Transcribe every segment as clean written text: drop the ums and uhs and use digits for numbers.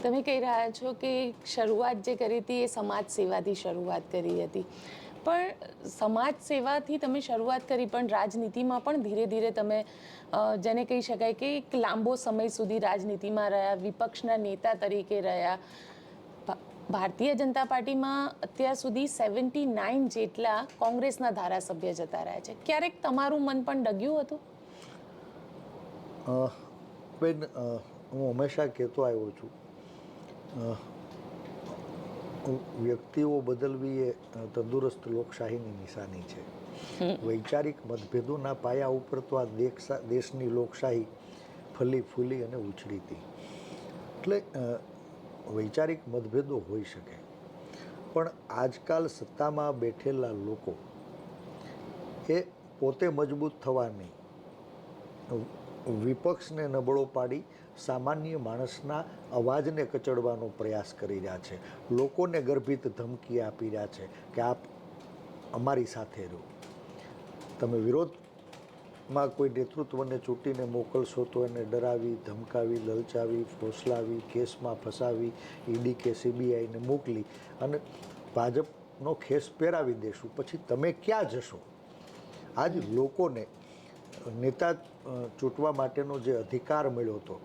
તમે કહી રહ્યા છો કે શરૂઆત જે કરી હતી એ સમાજ સેવાથી શરૂઆત કરી હતી, પણ સમાજ સેવાથી તમે શરૂઆત કરી પણ રાજનીતિમાં પણ ધીરે ધીરે તમે જેને કહી શકાય કે એક લાંબો સમય સુધી રાજનીતિમાં રહ્યા, વિપક્ષના નેતા તરીકે રહ્યા. ભારતીય જનતા પાર્ટીમાં અત્યાર સુધી 79 જેટલા કોંગ્રેસના ધારાસભ્ય જતા રહ્યા છે. ક્યારેક તમારું મન પણ ડગ્યું હતું? બેન, હું હંમેશા કહેતો આવ્યો છું, વ્યક્તિઓ બદલવી એ તંદુરસ્ત લોકશાહીની નિશાની છે. વૈચારિક મતભેદોના પાયા ઉપર તો આ દેશની લોકશાહી ફલી ફૂલી અને ઉછળી હતી. એટલે વૈચારિક મતભેદો હોઈ શકે, પણ આજકાલ સત્તામાં બેઠેલા લોકો એ પોતે મજબૂત થવા નહીં, વિપક્ષને નબળો પાડી સામાન્ય માણસના અવાજને કચડવાનો પ્રયાસ કરી રહ્યા છે. લોકોને ગર્ભિત ધમકી આપી રહ્યા છે કે આપ અમારી સાથે રહો. તમે વિરોધમાં કોઈ નેતૃત્વને ચૂંટીને મોકલશો તો એને ડરાવી, ધમકાવી, લલચાવી, ફોસલાવી, કેસમાં ફસાવી, ઈડી કે CBIને મોકલી અને ભાજપનો ખેસ પહેરાવી દેશું. પછી તમે ક્યાં જશો? આજ લોકોને નેતા ચૂંટવા માટેનો જે અધિકાર મળ્યો હતો,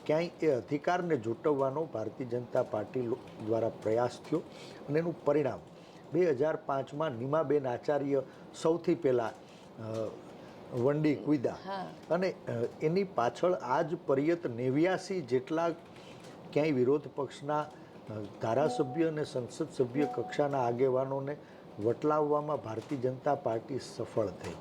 ક્યાંય એ અધિકારને જૂટવવાનો ભારતીય જનતા પાર્ટી દ્વારા પ્રયાસ થયો અને એનું પરિણામ 2005માં નીમાબેન આચાર્ય સૌથી પહેલાં વંડી કૂદ્યા અને એની પાછળ આજ પર્યત 89 જેટલા ક્યાંય વિરોધ પક્ષના ધારાસભ્ય અને સંસદ સભ્ય કક્ષાના આગેવાનોને વટલાવવામાં ભારતીય જનતા પાર્ટી સફળ થઈ.